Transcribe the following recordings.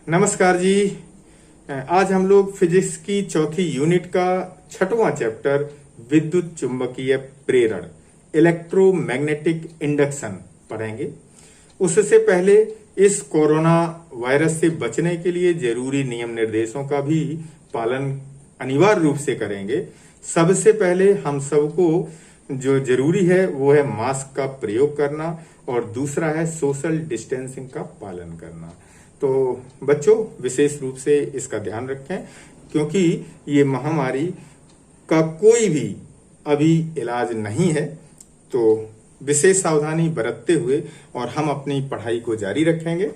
नमस्कार जी। आज हम लोग फिजिक्स की चौथी यूनिट का छठवां चैप्टर विद्युत चुंबकीय प्रेरण इलेक्ट्रोमैग्नेटिक इंडक्शन पढ़ेंगे। उससे पहले इस कोरोना वायरस से बचने के लिए जरूरी नियम निर्देशों का भी पालन अनिवार्य रूप से करेंगे। सबसे पहले हम सबको जो जरूरी है वो है मास्क का प्रयोग करना और दूसरा है सोशल डिस्टेंसिंग का पालन करना। तो बच्चों विशेष रूप से इसका ध्यान रखें क्योंकि ये महामारी का कोई भी अभी इलाज नहीं है। तो विशेष सावधानी बरतते हुए और हम अपनी पढ़ाई को जारी रखेंगे।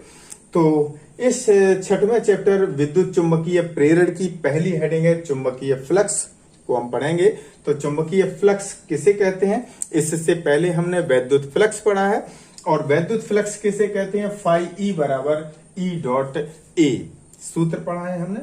तो इस छठवें चैप्टर विद्युत चुंबकीय प्रेरण की पहली हेडिंग है चुंबकीय फ्लक्स को हम पढ़ेंगे। तो चुंबकीय फ्लक्स किसे कहते हैं, इससे पहले हमने वैद्युत फ्लक्स पढ़ा है और वैद्युत फ्लक्स किसे कहते हैं, फाई ई बराबर ई डॉट ए सूत्र पढ़ा है हमने।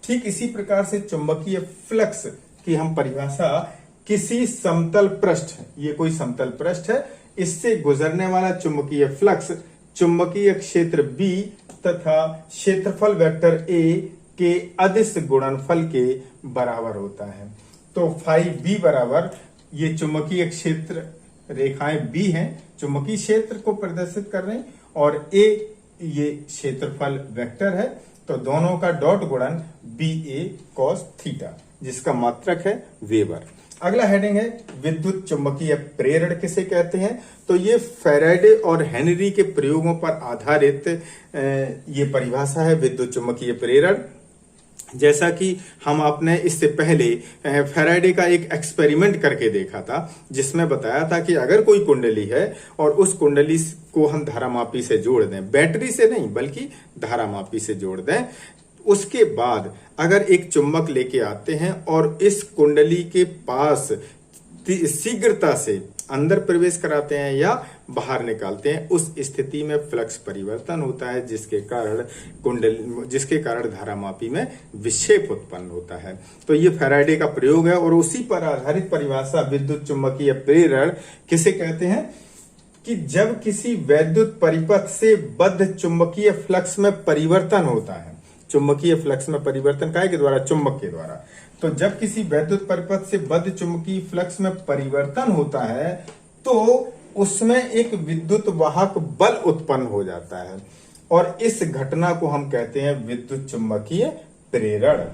ठीक इसी प्रकार से चुंबकीय फ्लक्स की हम परिभाषा किसी समतल पृष्ठ, ये कोई समतल पृष्ठ है, इससे गुजरने वाला चुंबकीय फ्लक्स चुंबकीय क्षेत्र B तथा क्षेत्रफल वेक्टर A के अदिश गुणनफल के बराबर होता है। तो फाई B बराबर, ये चुंबकीय क्षेत्र रेखाएं B हैं, चुंबकीय क्षेत्र को प्रदर्शित कर रही, और A ये क्षेत्रफल वेक्टर है। तो दोनों का डॉट गुणन BA cos थीटा, जिसका मात्रक है वेबर। अगला हेडिंग है विद्युत चुंबकीय प्रेरण किसे कहते हैं। तो ये फैराडे और हेनरी के प्रयोगों पर आधारित ये परिभाषा है विद्युत चुंबकीय प्रेरण। जैसा कि हम आपने इससे पहले फैराडे का एक एक्सपेरिमेंट करके देखा था, जिसमें बताया था कि अगर कोई कुंडली है और उस कुंडली को हम धारामापी से जोड़ दें, बैटरी से नहीं बल्कि धारामापी से जोड़ दें, उसके बाद अगर एक चुंबक लेके आते हैं और इस कुंडली के पास शीघ्रता से अंदर प्रवेश कराते हैं या बाहर निकालते हैं, उस स्थिति में फ्लक्स परिवर्तन होता है, जिसके कारण धारामापी में विक्षेप उत्पन्न होता है। तो ये फैराडे का प्रयोग है और उसी पर आधारित परिभाषा विद्युत चुंबकीय प्रेरण किसे कहते हैं कि जब किसी वैद्युत परिपथ से बद्ध चुंबकीय फ्लक्स में परिवर्तन होता है। चुंबकीय फ्लक्स में परिवर्तन काहे के द्वारा, चुंबक के द्वारा। तो जब किसी वैद्युत परिपथ से बद्ध चुंबकीय फ्लक्स में परिवर्तन होता है तो उसमें एक विद्युत वाहक बल उत्पन्न हो जाता है और इस घटना को हम कहते हैं विद्युत चुंबकीय प्रेरण।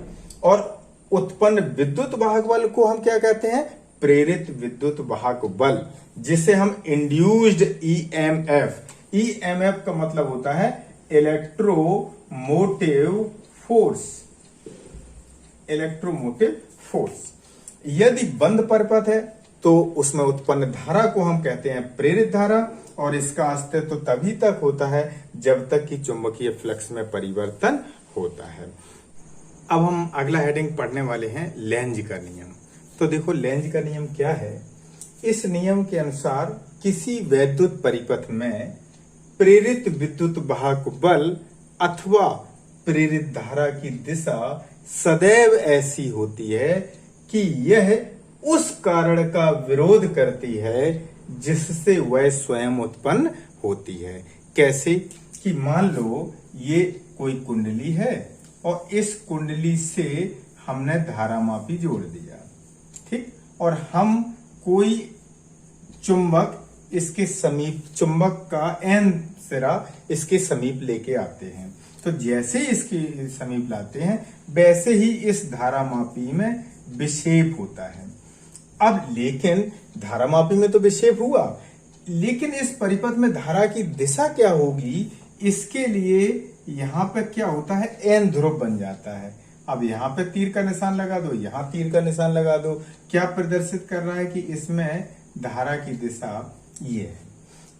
और उत्पन्न विद्युत वाहक बल को हम क्या कहते हैं, प्रेरित विद्युत वाहक बल, जिसे हम इंड्यूस्ड ईएमएफ, ईएमएफ का मतलब होता है इलेक्ट्रोमोटिव फोर्स, इलेक्ट्रोमोटिव फोर्स। यदि बंद परिपथ है तो उसमें उत्पन्न धारा को हम कहते हैं प्रेरित धारा, और इसका अस्तित्व तो तभी तक होता है जब तक कि चुंबकीय फ्लक्स में परिवर्तन होता है। अब हम अगला हेडिंग पढ़ने वाले हैं लेंज का नियम। तो देखो लेंज का नियम क्या है। इस नियम के अनुसार किसी वैद्युत परिपथ में प्रेरित विद्युत वाहक बल अथवा प्रेरित धारा की दिशा सदैव ऐसी होती है कि यह उस कारण का विरोध करती है जिससे वह स्वयं उत्पन्न होती है। कैसे कि मान लो ये कोई कुंडली है और इस कुंडली से हमने धारामापी जोड़ दिया, ठीक, और हम कोई चुंबक इसके समीप, चुंबक का एन सिरा इसके समीप लेके आते हैं। तो जैसे ही इसके समीप लाते हैं वैसे ही इस धारामापी में विक्षेप होता है। अब लेकिन धारामापी में तो विक्षेप हुआ, लेकिन इस परिपथ में धारा की दिशा क्या होगी, इसके लिए यहां पे क्या होता है, एन ध्रुव बन जाता है। अब यहां पे तीर का निशान लगा दो, यहां तीर का निशान लगा दो, क्या प्रदर्शित कर रहा है कि इसमें धारा की दिशा ये है।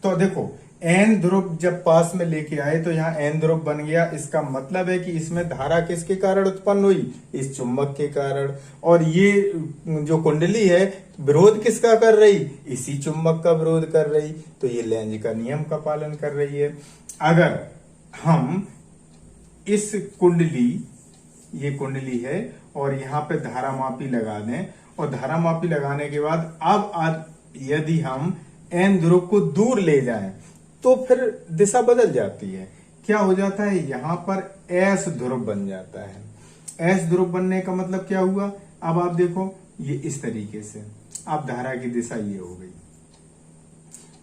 तो देखो एन ध्रुव जब पास में लेके आए तो यहाँ एन ध्रुव बन गया। इसका मतलब है कि इसमें धारा किसके कारण उत्पन्न हुई, इस चुंबक के कारण। और ये जो कुंडली है विरोध किसका कर रही, इसी चुंबक का विरोध कर रही। तो ये लेंज का नियम का पालन कर रही है। अगर हम इस कुंडली, ये कुंडली है और यहाँ पे धारामापी लगा दें, और धारामापी लगाने के बाद अब यदि हम एन ध्रुव को दूर ले जाएं तो फिर दिशा बदल जाती है। क्या हो जाता है, यहां पर एस ध्रुव बन जाता है। एस ध्रुव बनने का मतलब क्या हुआ, अब आप देखो ये इस तरीके से, अब धारा की दिशा ये हो गई,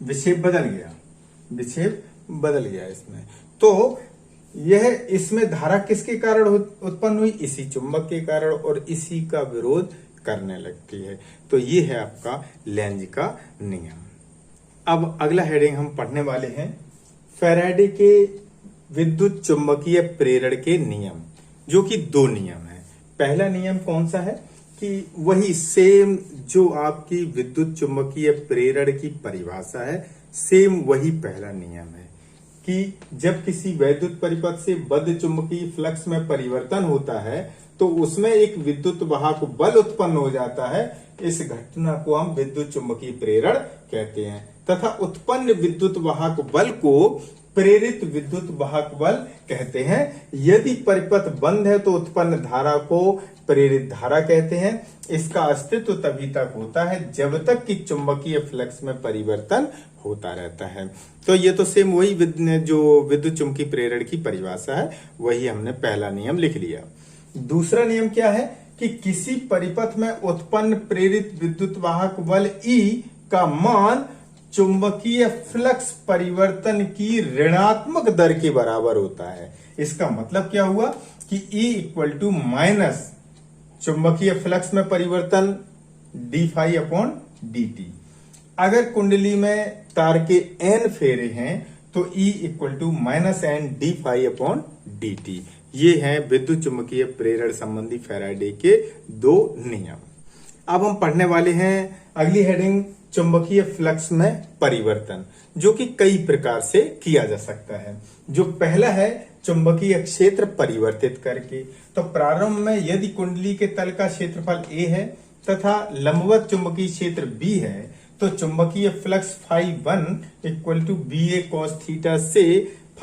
विक्षेप बदल गया, विक्षेप बदल गया इसमें। तो यह इसमें धारा किसके कारण उत्पन्न हुई, इसी चुंबक के कारण, और इसी का विरोध करने लगती है। तो ये है आपका लेंज का नियम। अब अगला हेडिंग हम पढ़ने वाले हैं फैराडे के विद्युत चुंबकीय प्रेरण के नियम, जो कि दो नियम है। पहला नियम कौन सा है कि वही सेम जो आपकी विद्युत चुंबकीय प्रेरण की परिभाषा है, सेम वही पहला नियम है कि जब किसी वैद्युत परिपथ से बद्ध चुंबकीय फ्लक्स में परिवर्तन होता है तो उसमें एक विद्युत वाहक बल उत्पन्न हो जाता है। इस घटना को हम विद्युत चुंबकीय प्रेरण कहते हैं, तथा उत्पन्न विद्युत वाहक बल को प्रेरित विद्युत वाहक बल कहते हैं। यदि परिपथ बंद है तो उत्पन्न धारा को प्रेरित धारा कहते हैं। इसका अस्तित्व तभी तक होता है जब तक कि चुंबकीय फ्लक्स में परिवर्तन होता रहता है। तो ये तो सेम वही जो विद्युत चुंबकीय प्रेरण की परिभाषा है, वही हमने पहला नियम लिख लिया। दूसरा नियम क्या है कि किसी परिपथ में उत्पन्न प्रेरित विद्युत वाहक बल E का मान चुंबकीय फ्लक्स परिवर्तन की ऋणात्मक दर के बराबर होता है। इसका मतलब क्या हुआ कि E इक्वल टू माइनस चुंबकीय फ्लक्स में परिवर्तन d∅/dt। अगर कुंडली में तार के n फेरे हैं तो E equal to minus n d∅/dt। ये हैं विद्युत चुंबकीय प्रेरण संबंधी फैराडे के दो नियम। अब हम पढ़ने वाले हैं अगली हेडिंग चुंबकीय फ्लक्स में परिवर्तन, जो कि कई प्रकार से किया जा सकता है। जो पहला है चुंबकीय क्षेत्र परिवर्तित करके। तो प्रारंभ में यदि कुंडली के तल का क्षेत्रफल A है तथा लंबवत चुंबकीय क्षेत्र B है तो चुंबकीय flux ∅1 equal to BA cos theta से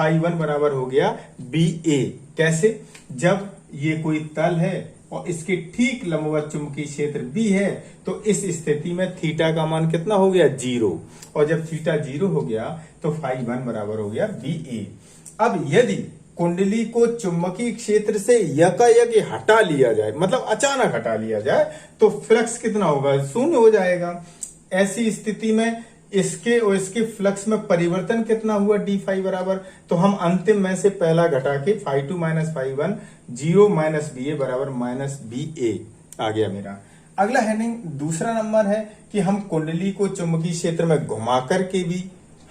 ∅1 बराबर हो गया BA। कैसे, जब ये कोई तल है और इसके ठीक लंबवत चुंबकीय क्षेत्र B है तो इस स्थिति में थीटा का मान कितना हो गया, 0। और जब थीटा 0 हो गया तो ∅1 बराबर हो गया BA। अब यदि कुंडली को चुंबकीय क्षेत्र से यकायक हटा लिया जाए, मतलब अचानक हटा लिया जाए, तो फ्लक्स कितना होगा, 0 हो जाएगा। ऐसी स्थिति में इसके और इसके फ्लक्स में परिवर्तन कितना हुआ, d∅ बराबर। तो हम अंतिम में से पहला घटा के ∅2 माइनस ∅1 0 माइनस BA बराबर माइनस BA आ गया मेरा। अगला हेडिंग दूसरा नंबर है कि हम कुंडली को चुंबकीय क्षेत्र में घुमा करके भी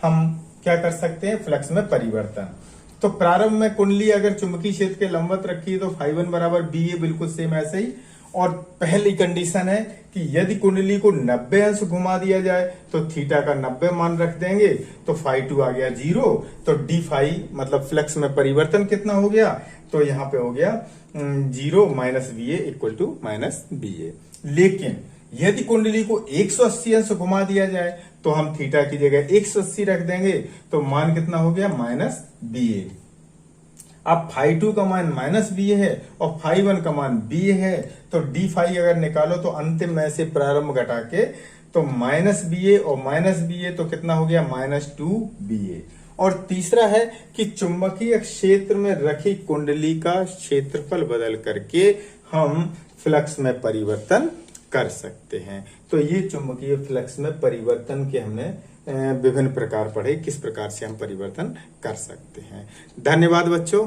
हम क्या कर सकते हैं, फ्लक्स में परिवर्तन। तो प्रारंभ में कुंडली अगर चुंबकीय क्षेत्र के लंबवत रखी है तो ∅1 बराबर BA, बिल्कुल सेम ऐसे ही। और पहली कंडीशन है कि यदि कुंडली को 90 अंश घुमा दिया जाए तो थीटा का 90 मान रख देंगे तो ∅2 आ गया 0। तो d∅ मतलब फ्लक्स में परिवर्तन कितना हो गया, तो यहाँ पे हो गया 0 minus BA equal to minus BA। लेकिन यदि कुंडली को 180 अंश घुमा दिया जाए तो हम थीटा की जगह 180 रख देंगे तो मान कितना हो गया, माइनस BA। अब ∅2 का मान माइनस BA है और ∅1 का मान BA है, तो d∅ अगर निकालो तो अंतिम में से प्रारंभ घटा के तो माइनस BA और माइनस BA तो कितना हो गया, माइनस 2BA। और तीसरा है कि चुंबकीय क्षेत्र में रखी कुंडली का क्षेत्रफल बदल करके हम फ्लक्स में परिवर्तन कर सकते हैं। तो ये चुंबकीय फ्लक्स में परिवर्तन के हमने विभिन्न प्रकार पढ़े, किस प्रकार से हम परिवर्तन कर सकते हैं। धन्यवाद बच्चों।